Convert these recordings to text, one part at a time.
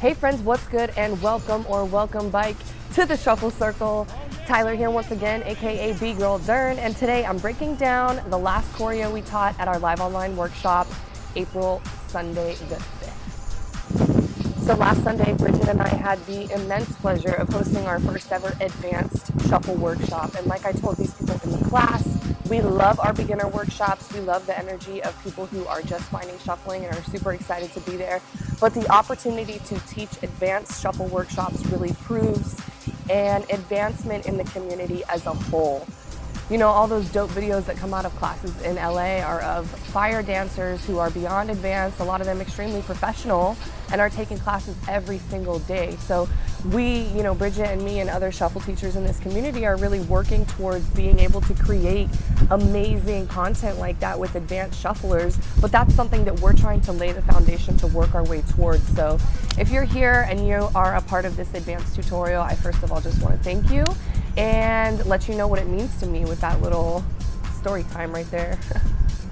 Hey friends, what's good, and welcome bike to the Shuffle Circle. Tyler here once again, aka B-Girl Dern, and today I'm breaking down the last choreo we taught at our live online workshop, Sunday the 5th. So last Sunday, Bridget and I had the immense pleasure of hosting our first ever advanced shuffle workshop. And like I told these people in the class, we love our beginner workshops. We love the energy of people who are just finding shuffling and are super excited to be there. But the opportunity to teach advanced shuffle workshops really proves an advancement in the community as a whole. You know, all those dope videos that come out of classes in LA are of fire dancers who are beyond advanced, a lot of them extremely professional, and are taking classes every single day. So we, Bridget and me and other shuffle teachers in this community are really working towards being able to create amazing content like that with advanced shufflers, but that's something that we're trying to lay the foundation to work our way towards. So if you're here and you are a part of this advanced tutorial, I first of all just want to thank you and let you know what it means to me with that little story time right there.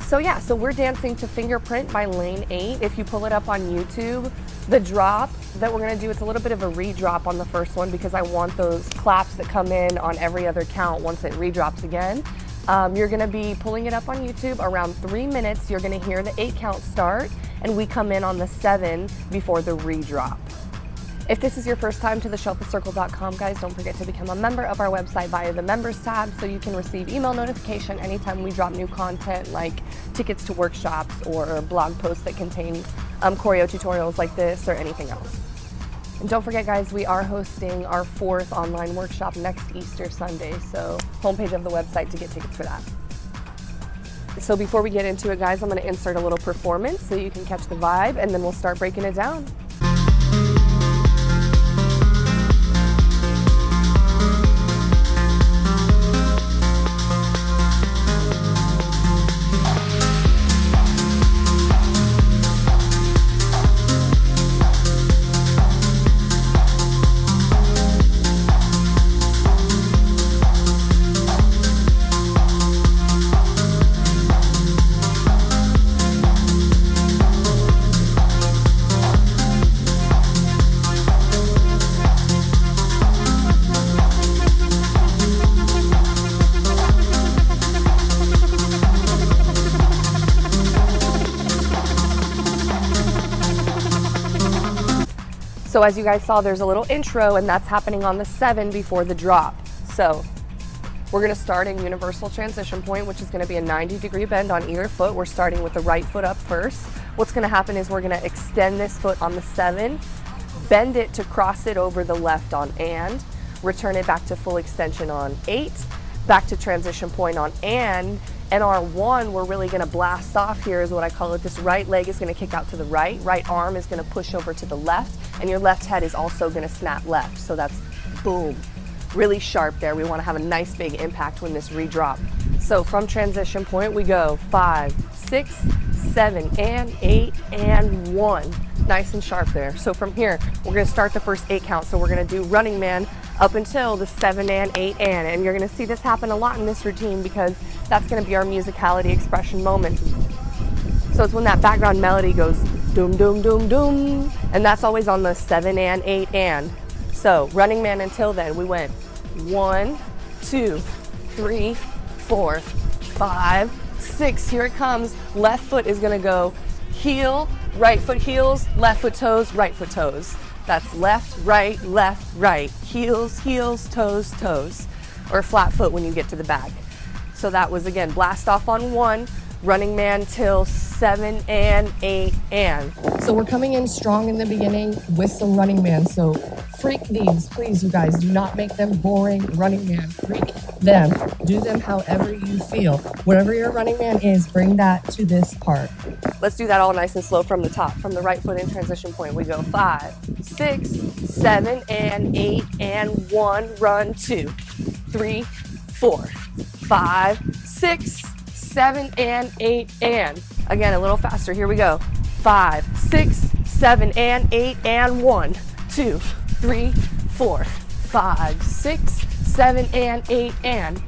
So we're dancing to Fingerprint by Lane 8. If you pull it up on YouTube, the drop that we're gonna do, it's a little bit of a redrop on the first one because I want those claps that come in on every other count once it redrops again. You're gonna be pulling it up on YouTube around 3 minutes. You're gonna hear the 8 count start, and we come in on the 7 before the redrop. If this is your first time to theshufflecircle.com, guys, don't forget to become a member of our website via the members tab so you can receive email notification anytime we drop new content like tickets to workshops or blog posts that contain choreo tutorials like this or anything else. And don't forget, guys, we are hosting our 4th online workshop next Easter Sunday, so homepage of the website to get tickets for that. So before we get into it, guys, I'm going to insert a little performance so you can catch the vibe, and then we'll start breaking it down. So as you guys saw, there's a little intro, and that's happening on the 7 before the drop. So we're gonna start in universal transition point, which is gonna be a 90-degree bend on either foot. We're starting with the right foot up first. What's gonna happen is we're gonna extend this foot on the 7, bend it to cross it over the left on and, return it back to full extension on 8, back to transition point on and our 1, we're really gonna blast off here is what I call it. This right leg is gonna kick out to the right arm is gonna push over to the left, and your left head is also gonna snap left. So that's boom, really sharp there. We wanna have a nice big impact when this redrop. So from transition point, we go 5, 6, 7, and 8, and 1. Nice and sharp there. So from here, we're gonna start the first 8 count. So we're gonna do running man up until the 7 and 8 and you're gonna see this happen a lot in this routine because that's gonna be our musicality expression moment. So it's when that background melody goes doom, doom, doom, doom, and that's always on the 7 and 8 and. So running man until then, we went 1, 2, 3, 4, 5, 6. Here it comes. Left foot is gonna go heel, right foot heels, left foot toes, right foot toes. That's left, right, heels, heels, toes, toes, or flat foot when you get to the back. So that was, again, blast off on 1, running man till 7 and 8 and. So we're coming in strong in the beginning with some running man. So freak these, please, you guys. Do not make them boring running man. Freak them. Do them however you feel. Wherever your running man is, bring that to this part. Let's do that all nice and slow from the top. From the right foot in transition point, we go 5, 6, 7, and 8, and 1, run 2, 3, 4, 5, 6, 7, and 8, and. Again, a little faster. Here we go. 5, 6, 7, and 8, and 1, 2, 3, 4, 5, 6, 7, and 8, and.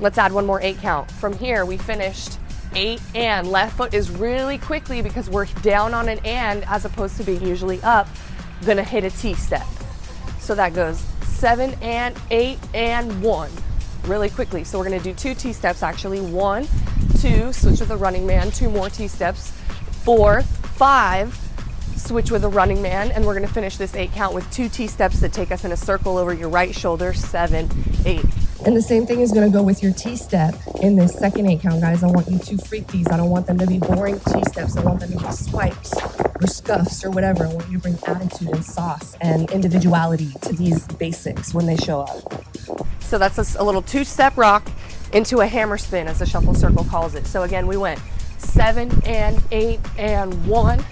Let's add one more 8 count. From here, we finished 8 and. Left foot is really quickly because we're down on an and as opposed to being usually up. gonna hit a T-step. So that goes 7 and 8 and 1 really quickly. So we're gonna do 2 T-steps actually. 1, 2, switch with a running man, 2 more T-steps, 4, 5, switch with a running man, and we're gonna finish this 8 count with 2 T-steps that take us in a circle over your right shoulder, 7, 8. And the same thing is gonna go with your T-step in this second 8 count, guys. I want you to freak these. I don't want them to be boring T-steps. I want them to be swipes or scuffs or whatever. I want you to bring attitude and sauce and individuality to these basics when they show up. So that's a little 2-step rock into a hammer spin, as the shuffle circle calls it. So again, we went 7 and 8 and 1,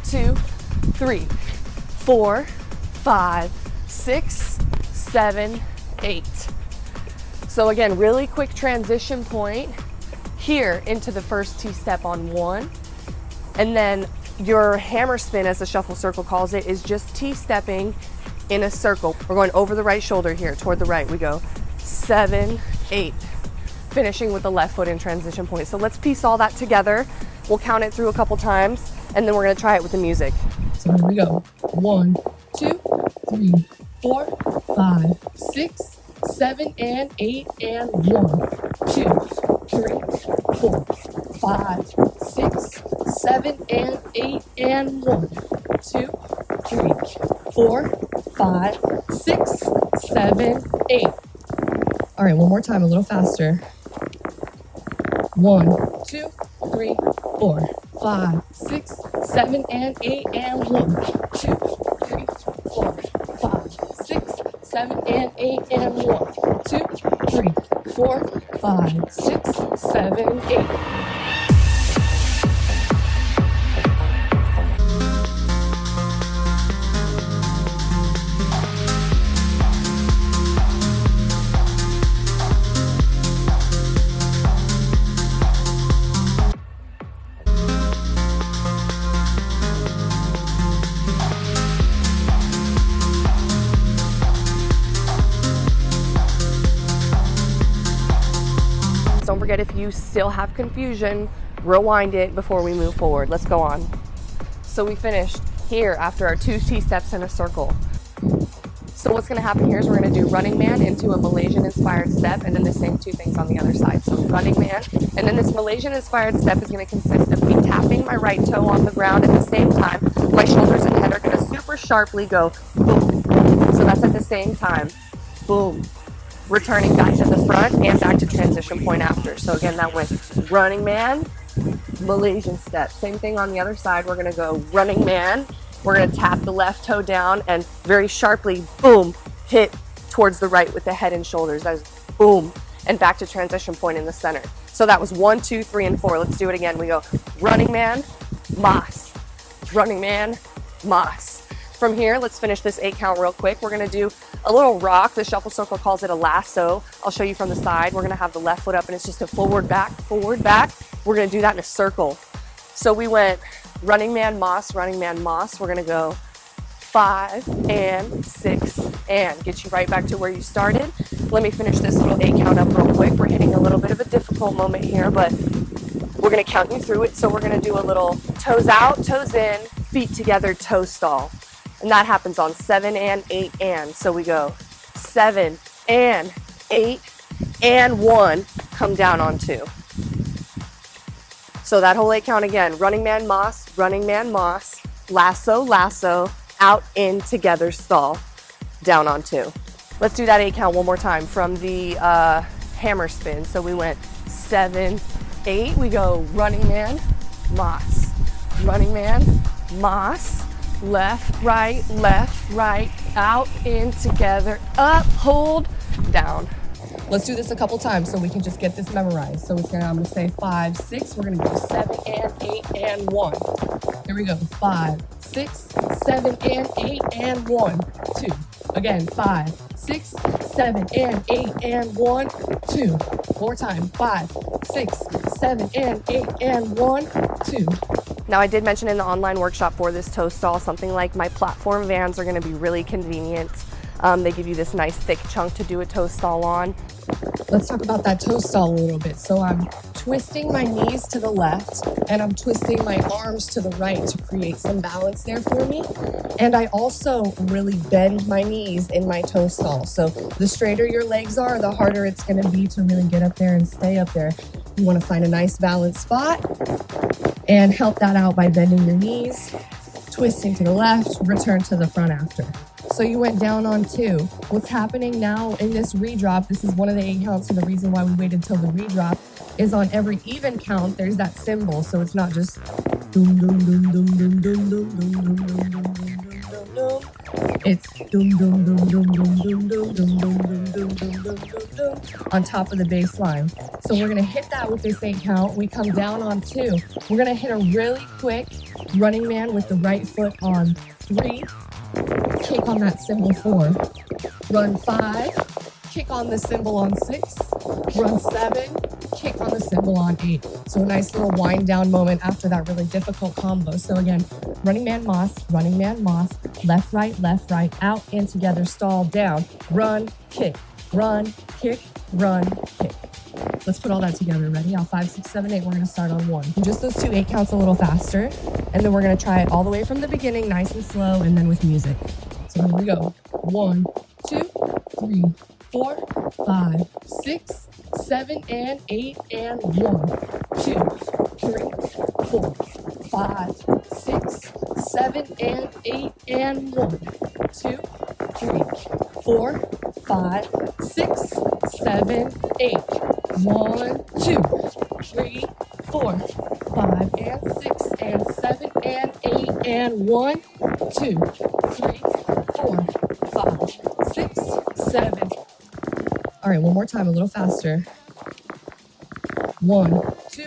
2, 3, 4, 5, 6, 7, 8. So again, really quick transition point here into the first T-step on 1. And then your hammer spin, as the shuffle circle calls it, is just T-stepping in a circle. We're going over the right shoulder here, toward the right. We go 7, 8, finishing with the left foot in transition point. So let's piece all that together. We'll count it through a couple times, and then we're gonna try it with the music. So here we go. 1, 2, 3, 4, 5, 6, 7 and 8 and 1, 2, 3, 4, 5, 6, 7 and 8 and 1, 2, 3, 4, 5, 6, 7, 8. All right, one more time, a little faster. 1, 2, 3, 4, 5, 6, 7 and 8 and 1, 2, 3, 4, 5, 6, 7 and 8 and 1, 2, 3, 4, 5, 6, 7, 8. Don't forget, if you still have confusion, rewind it before we move forward. Let's go on. So we finished here after our 2 T-steps in a circle. So what's gonna happen here is we're gonna do running man into a Malaysian inspired step, and then the same 2 things on the other side. So running man, and then this Malaysian inspired step is gonna consist of me tapping my right toe on the ground at the same time. My shoulders and head are gonna super sharply go boom. So that's at the same time, boom. Returning back to the front and back to transition point after. So again, that went running man, Malaysian step. Same thing on the other side. We're gonna go running man. We're gonna tap the left toe down and very sharply, boom, hit towards the right with the head and shoulders. That is boom, and back to transition point in the center. So that was 1, 2, 3, and 4. Let's do it again. We go running man, mas, running man, mas. From here, let's finish this 8 count real quick. We're gonna do a little rock. The shuffle circle calls it a lasso. I'll show you from the side. We're gonna have the left foot up, and it's just a forward, back, forward, back. We're gonna do that in a circle. So we went running man, mas, running man, mas. We're gonna go 5 and 6 and get you right back to where you started. Let me finish this little 8 count up real quick. We're hitting a little bit of a difficult moment here, but we're gonna count you through it. So we're gonna do a little toes out, toes in, feet together, toe stall. And that happens on 7 and 8 and. So we go 7 and 8 and 1, come down on 2. So that whole 8 count again, running man, mas, lasso, lasso, out, in, together, stall, down on 2. Let's do that 8 count one more time from the hammer spin. So we went 7, 8, we go running man, mas, left, right, out, in, together, up, hold, down. Let's do this a couple times so we can just get this memorized. So I'm gonna say 5, 6, we're gonna go 7 and 8 and 1. Here we go, 5, 6, 7 and 8 and 1, 2. Again, 5, 6, 7 and 8 and 1, 2. More time, 5, 6, 7 and 8 and 1, 2. Now, I did mention in the online workshop for this toe stall, something like my platform Vans are gonna be really convenient. They give you this nice thick chunk to do a toe stall on. Let's talk about that toe stall a little bit. So I'm twisting my knees to the left and I'm twisting my arms to the right to create some balance there for me. And I also really bend my knees in my toe stall. So the straighter your legs are, the harder it's going to be to really get up there and stay up there. You want to find a nice balanced spot and help that out by bending your knees, twisting to the left, return to the front after. So you went down on 2. What's happening now in this redrop, this is one of the 8 counts, and the reason why we waited till the redrop is on every even count, there's that symbol. So it's not just doom, doom, doom, doom, doom, doom, doom, doom, doom, doom, doom, doom, doom. It's doom, doom, doom, doom, doom, doom, doom, doom, doom, doom, doom, doom, doom, doom, on top of the bass line. So we're gonna hit that with this 8 count. We come down on 2. We're gonna hit a really quick running man with the right foot on 3. Kick on that cymbal 4, run 5, kick on the cymbal on 6, run 7, kick on the cymbal on 8. So a nice little wind down moment after that really difficult combo. So again, running man, moss, left, right, out, in, together, stall, down, run, kick, run, kick, run, kick. Let's put all that together. Ready? On 5, 6, 7, 8, we're going to start on 1. Just those 2 8 counts a little faster. And then we're going to try it all the way from the beginning, nice and slow, and then with music. So here we go. 1, 2, 3, 4, 5, 6, 7, and 8, and 1, 2, 3, 4, 5, 6, 7, and 8, and 1, 2, 3, 4, 5, 6, 7, 8. 1, 2, 3, 4, 5, and 6, and 7, and 8, and 1, 2, 3, 4, 5, 6, 7. All right, one more time, a little faster. 1, 2,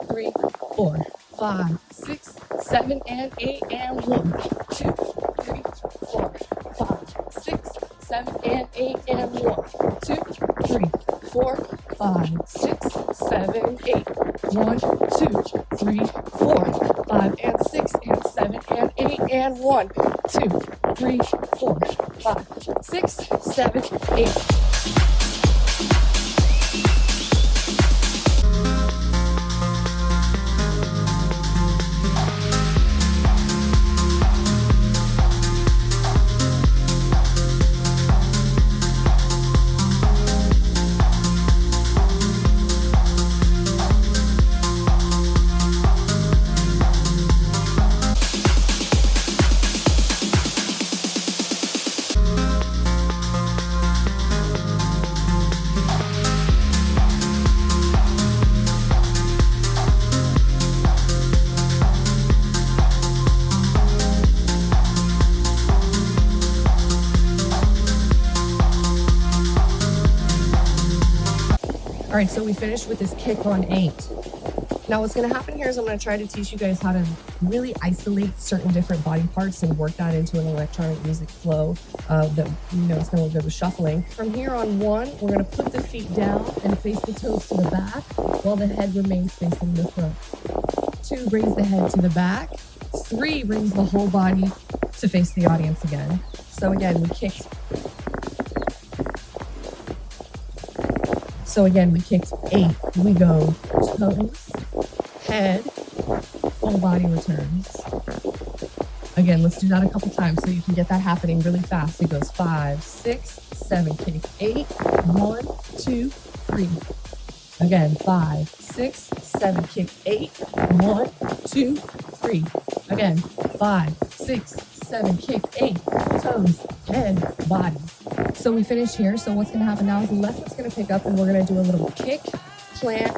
3, 4, 5, 6, 7, and 8, and 1, 2, 3, 4, 5, 6, 7, and 8, and 1, 2, 3, 4, 5, 6, 7, 8. 1, 2, 3, 4, 5, and 6, and 7, and 8, and 1, 2, 3, 4, 5, 6, 7, 8. All right, so we finished with this kick on 8. Now what's gonna happen here is I'm gonna try to teach you guys how to really isolate certain different body parts and work that into an electronic music flow that, it's gonna go with shuffling. From here on 1, we're gonna put the feet down and face the toes to the back while the head remains facing the front. 2 brings the head to the back. 3 brings the whole body to face the audience again. So again, we kicked 8. We go toes, head, full body returns. Again, let's do that a couple times so you can get that happening really fast. It goes 5, 6, 7, kick 8, 1, 2, 3. Again, 5, 6, 7, kick 8, 1, 2, 3. Again, 5, 6, 7, kick 8, toes, head, body. So we finished here. So what's gonna happen now is the left foot's gonna pick up and we're gonna do a little kick, plant,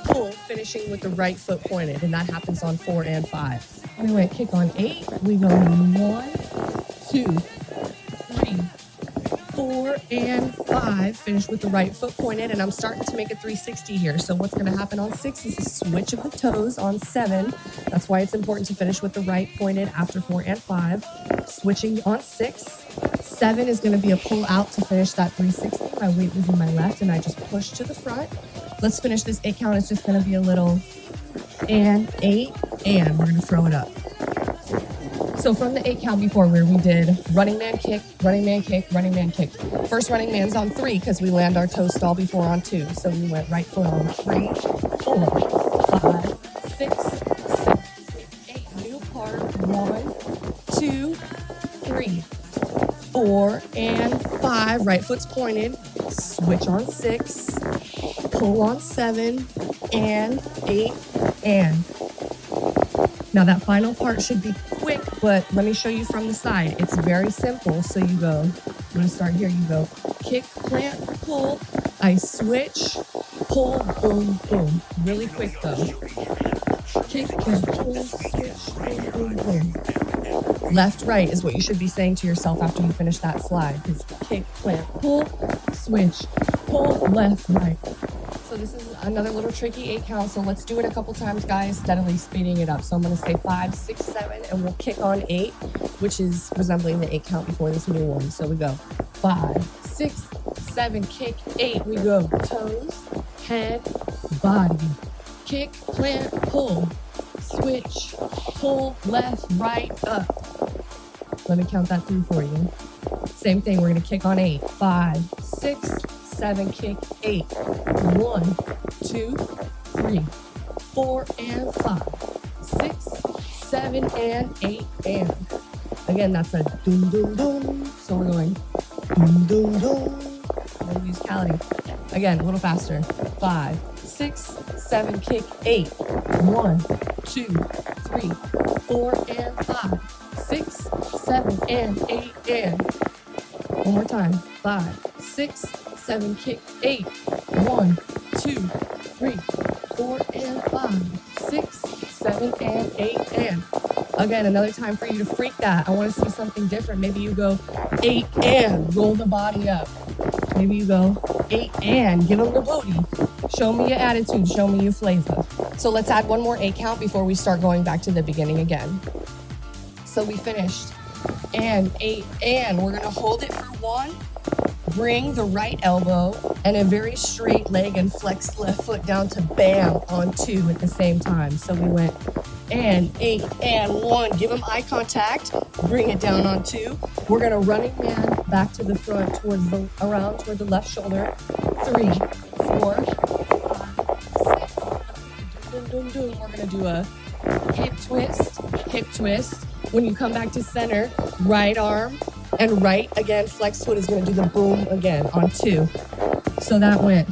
pull, finishing with the right foot pointed. And that happens on 4 and 5. We went kick on 8. We go 1, 2, 3, 4, and 5. Finish with the right foot pointed. And I'm starting to make a 360 here. So what's gonna happen on 6 is a switch of the toes on 7. That's why it's important to finish with the right pointed after 4 and 5. Switching on 6. 7 is going to be a pull out to finish that 360. My weight was in my left and I just pushed to the front. Let's finish this 8 count. It's just going to be a little and 8 and we're going to throw it up. So from the 8 count before where we did running man kick, running man kick, running man kick. First running man's on 3 because we land our toe stall before on 2. So we went right foot on 3, 4, 5, 6, 7, 8. New part. 1, 2, 3, 4, and 5. Right foot's pointed. Switch on 6. Pull on 7, and 8, and. Now that final part should be quick, but let me show you from the side. It's very simple. So you go, I'm gonna start here. You go kick, plant, pull. I switch, pull, boom, boom. Really quick though. Kick, plant, pull, switch, boom, boom, boom. Left, right is what you should be saying to yourself after you finish that slide. Because kick, plant, pull, switch, pull, left, right. So this is another little tricky 8 count. So let's do it a couple times, guys, steadily speeding it up. So I'm going to say 5, 6, 7, and we'll kick on 8, which is resembling the 8 count before this new one. So we go 5, 6, 7, kick, 8. We go toes, head, body. Kick, plant, pull, switch, pull, left, right, up. Let me count that through for you. Same thing, we're going to kick on 8. 5, 6, 7, kick, 8. 1, 2, 3, 4, and 5. 6, 7, and 8, and. Again, that's a doom, doom, doom. So we're going doom, doom, doom. I'm going to use musicality. Again, a little faster. 5, 6, 7, kick, 8. 1, 2, 3, 4, and 5. 6, 7, and 8, and. One more time. 5, 6, 7, kick, 8. 1, 2, 3, 4, and 5. 6, 7, and 8, and. Again, another time for you to freak that. I want to see something different. Maybe you go 8 and roll the body up. Maybe you go 8 and give them the booty. Show me your attitude. Show me your flavor. So let's add one more 8 count before we start going back to the beginning again. So we finished. And 8, and we're going to hold it for 1. Bring the right elbow and a very straight leg and flex left foot down to bam on 2 at the same time. So we went and 8 and 1. Give them eye contact. Bring it down on 2. We're going to running man back to the front towards the around toward the left shoulder. 3, 4, 5, 6. Doom, doom, doom. We're going to do a hip twist, hip twist. When you come back to center, right arm and right again, flex foot is going to do the boom again on 2. So that went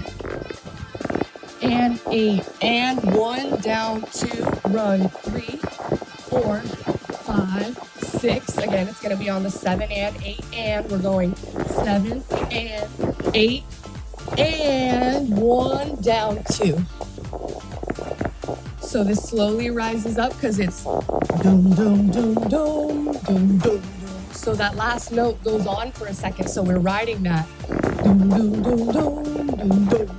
and 8 and 1 down 2, run 3, 4, 5, 6. Again, it's going to be on the 7 and 8 and we're going 7 and 8 and 1 down 2. So this slowly rises up because it's doom, doom, doom, doom, doom, doom. So that last note goes on for a second. So we're riding that doom, doom, doom, doom, doom, doom.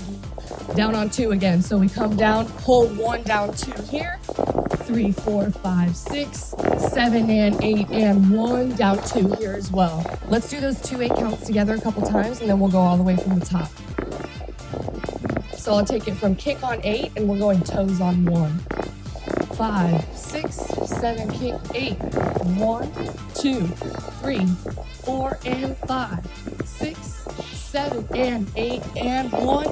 Down on 2 again. So we come down, hold 1 down 2 here. 3, 4, 5, 6, 7, and 8, and 1 down 2 here as well. Let's do those 2 8 counts together a couple times and then we'll go all the way from the top. So I'll take it from kick on 8 and we're going toes on 1. 5, 6, 7, kick 8. 1, 2, 3, 4, and 5. 6, 7, and 8, and 1,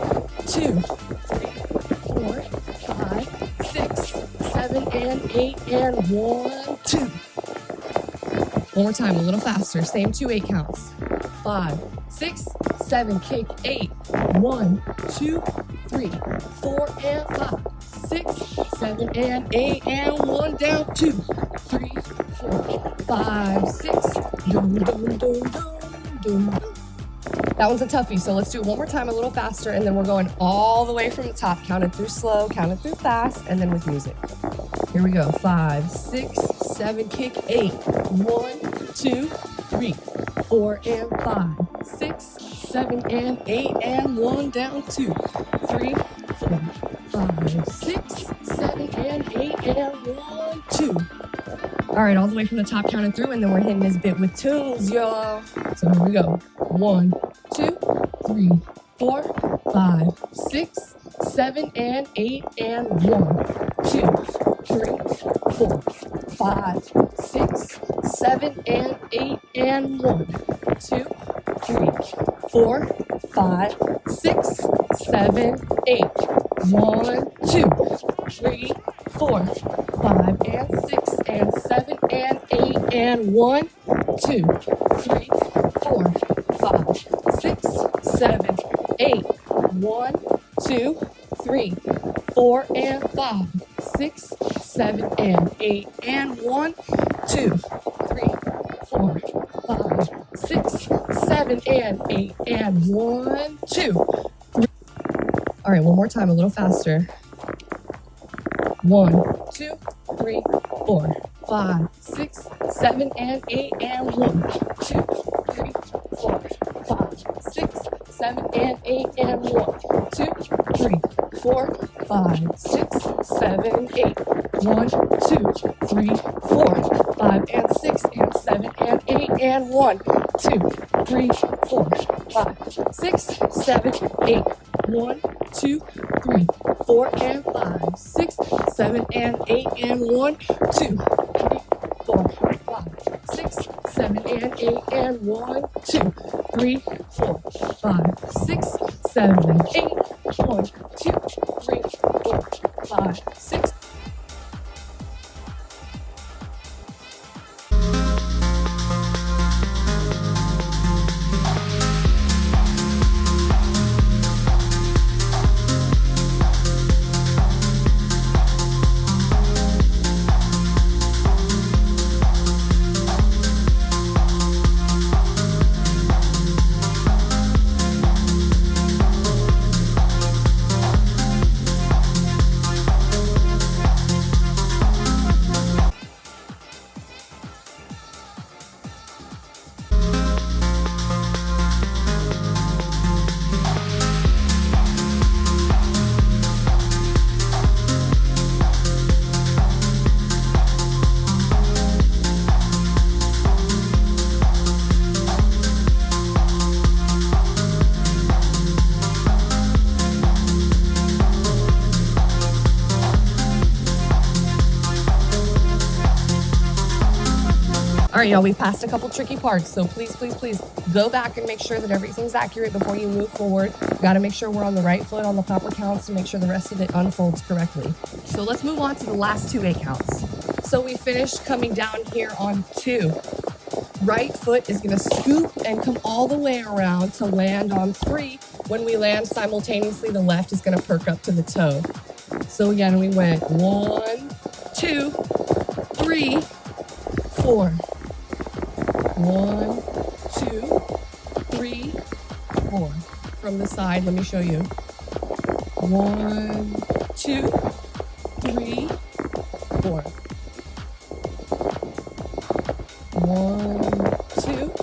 2, 3, 4, 5, 6, 7, and 8, and 1, 2. One more time, a little faster. Same 2 8 counts. 5, 6, 7, kick 8. 1, 2, 3, 4, and 5. 6, 7, and 8, and 1 down 2, 3, 4, 5, 6. Doom, doom, doom, doom, doom. That one's a toughie, so let's do it one more time a little faster, and then we're going all the way from the top. Count it through slow, count it through fast, and then with music. Here we go. 5, 6, 7, kick 8. 1, 2, 3, 4, and 5. 6, 7, and 8, and 1 down 2, 3, 4, 5, 6, 7, and 8, and 1, 2. All right, all the way from the top, counting through, and then we're hitting this bit with tunes, y'all. So here we go. 1, 2, 3, 4, 5, 6, 7, and 8, and 1, 2, 3, 4, 5, 6, 7, and 8, and 1, 2, 3, 4, 5, 6, 7, 8. 1, 2, 3, 4, 5, and 6, and 7, and 8, and 1, 2, 3, 4, 5, 6, 7, 8. 1, 2, 3, 4, and 5, 6, 7, and 8, and 1, 2, 3, 4, 5, 6, 7, and 8, and 1, 2, 3. All right, one more time, a little faster. 1, 2, 3, 4, 5, 6, 7, and 8, and 1, 2, 3, 4, 5, 6, 7, and 8, and 1, 2, 3, 4, 5, 6, 7, 8. 1, 2, 3, 4, 5, and 6, and 7, and 8, and 1, 2, 3, 4, 5, 6, 7, 8. 1, 2, 3, 4, and 5, 6, 7, and 8, and 1, 2, 3, 4, 5, 6, 7, and 8, and 1, 2, 3, 4, 5, 6, 7, and 8. 1, 2, 3, 4, 5, 6. All right, y'all, we've passed a couple tricky parts, so please, please, please go back and make sure that everything's accurate before you move forward. Got to make sure we're on the right foot on the proper counts to make sure the rest of it unfolds correctly. So let's move on to the last 2 8 counts. So we finished coming down here on 2. Right foot is going to scoop and come all the way around to land on 3. When we land simultaneously, the left is going to perk up to the toe. So again, we went 1, 2, 3, 4. 1, 2, 3, 4. From the side, let me show you. 1, 2, 3, 4. 1, 2,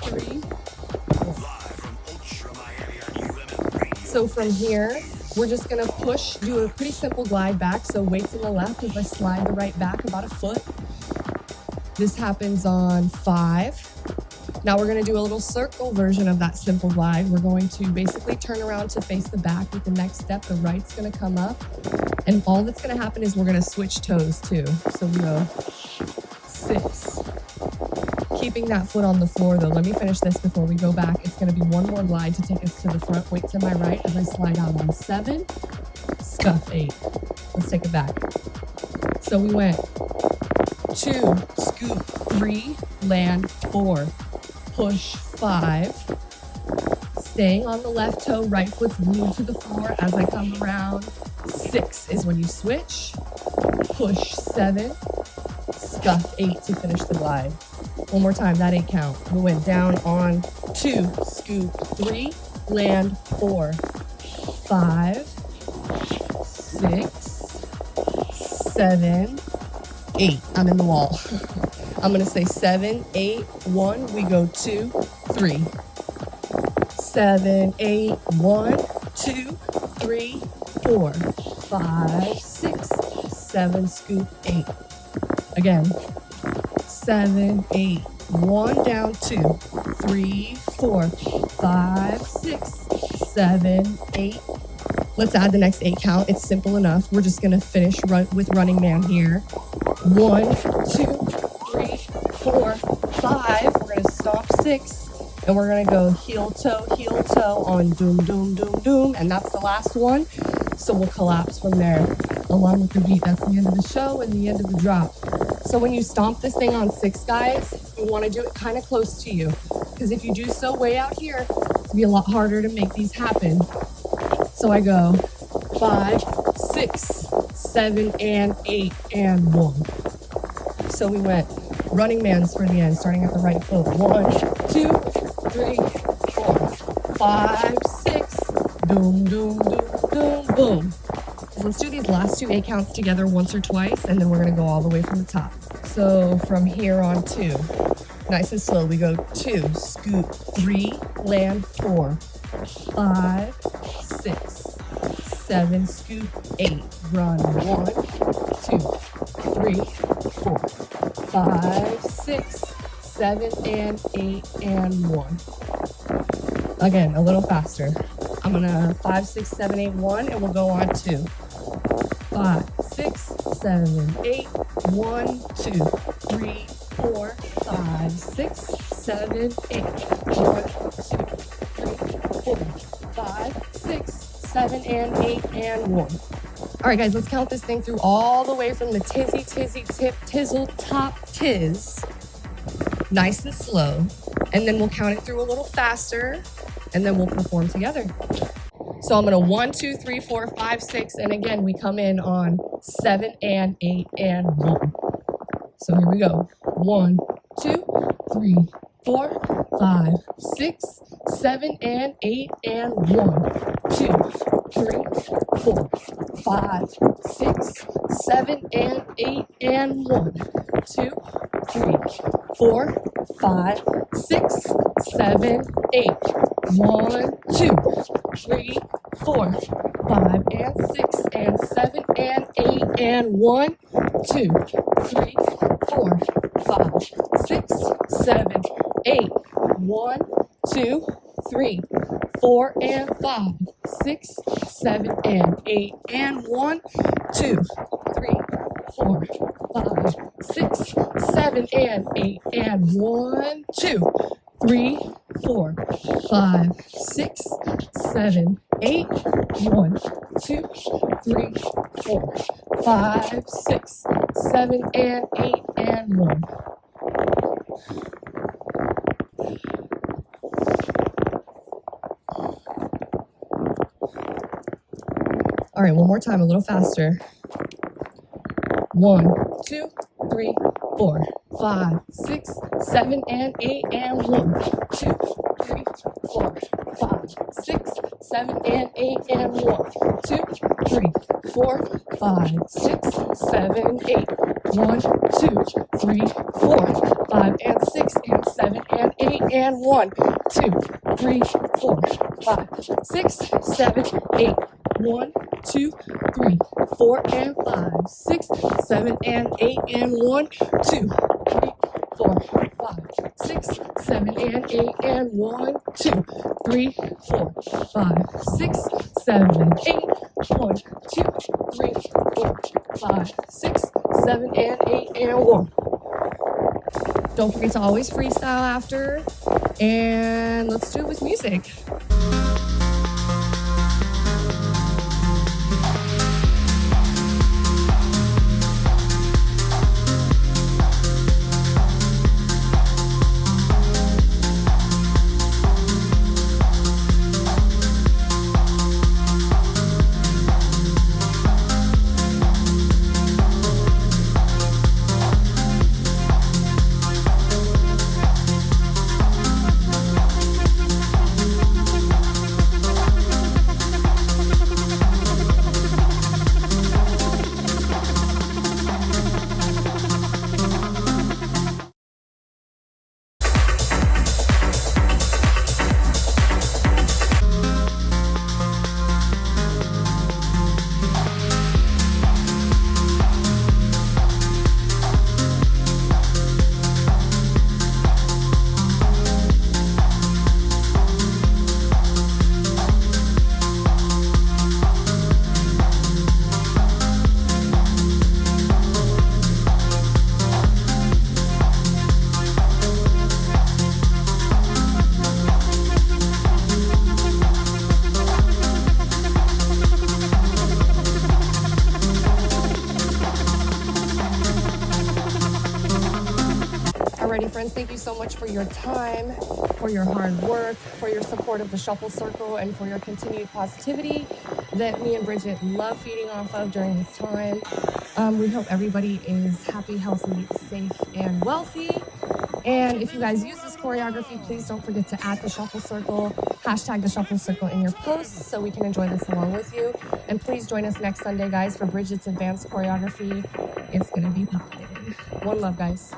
3, 4. So from here, we're just gonna push, do a pretty simple glide back. So weights on the left as I slide the right back about a foot. This happens on 5. Now we're going to do a little circle version of that simple glide. We're going to basically turn around to face the back with the next step. The right's going to come up. And all that's going to happen is we're going to switch toes too. So we go 6. Keeping that foot on the floor though. Let me finish this before we go back. It's going to be one more glide to take us to the front. Weights in my right as I slide out on 7. Scuff 8. Let's take it back. So we went 2, scoop, 3, land, 4, push, 5, staying on the left toe, right foot's glued to the floor as I come around, 6 is when you switch, push, 7, scuff, 8 to finish the glide. One more time, that 8 count. We went down on 2, scoop, 3, land, 4, 5, 6, 7, 8. I'm in the wall. I'm going to say 7, 8, 1. We go 2, 3. 7, 8, 1, 2, 3, 4, 5, 6, 7, scoop, 8. Again. 7, 8, 1, down 2, 3, 4, 5, 6, 7, 8, Let's add the next 8 count. It's simple enough. We're just gonna finish with running man here. 1, 2, 3, 4, 5. We're gonna stomp 6, and we're gonna go heel toe on doom, doom, doom, doom, and that's the last one. So we'll collapse from there along with the beat. That's the end of the show and the end of the drop. So when you stomp this thing on 6, guys, you wanna do it kind of close to you, because if you do so way out here, it'll be a lot harder to make these happen. So I go 5, 6, 7, and 8, and 1. So we went running man's for the end, starting at the right foot. 1, 2, 3, 4, 5, 6. Doom, doom, doom, doom, boom. So let's do these last 2 8 counts together once or twice, and then we're gonna go all the way from the top. So from here on 2, nice and slow. We go 2, scoop, 3, land, 4, 5, 6, 7, scoop, 8, run, 1, 2, 3, 4, 5, 6, 7, and 8, and 1. Again, a little faster. I'm gonna 5, 6, 7, 8, 1, and we'll go on 2. 5, 6, 7, 8, 1, 2, 3, 4, 5, 6, 7, 8, 1, 2, 3, 4, 5, 6, 7, and 8, and 1. All right, guys, let's count this thing through all the way from the tizzy, tizzy, tip, tizzle, top, tiz. Nice and slow. And then we'll count it through a little faster, and then we'll perform together. So I'm gonna 1, 2, 3, 4, 5, 6, and again, we come in on 7, and 8, and 1. So here we go. 1, 2, 3, 4, 5, 6, 7, and 8, and 1, 2, 3, 4, 5, 6, 7, and 8, and 1, 2, 3, 4, 5, 6, 7, 8. 1, 2, 3, 4, 5, and 6, and 7, and 8, and 1, 2, 3, 4, 5, 6, 7, 8. 1, 2, 3, 4, and 5, 6, 7, and 8, and 1, 2, 3, 4, 5, 6, 7, and 8, and 1, 2, 3, 4, 5, 6, 7, 8. 1, 2, 3, 4, 5, 6, 7, and 8, and 1. All right, one more time, a little faster. 1, 2, 3, 4, 5, 6, 7, and 8, and 1, 2, 3, 4, 5, 6, 7, and 8, and 1, 2, 3, 4, 5, 6, 7, 8. 1, 2, 3, 4, 5, and 6, and 7, and 8, and 1, 2, 3, 4, 5, 6, 7, 8. 1, 2, 3, 4, and 5, 6, 7, and 8, and 1, 2, 3, 4, 5, 6, 7, and 8, and 1, 2, 3, 4, 5, 6, 7, 8. 1, 2, 3, 4, 5, 6, 7, and 8, and 1. Don't forget to always freestyle after, and let's do it with music. so much for your time, for your hard work, for your support of the Shuffle Circle, and for your continued positivity that me and Bridget love feeding off of during this time. We hope everybody is happy, healthy, safe, and wealthy. And if you guys use this choreography, please don't forget to add the Shuffle Circle, hashtag the Shuffle Circle in your posts so we can enjoy this along with you. And please join us next Sunday, guys, for Bridget's advanced choreography. It's going to be popping. One love, guys.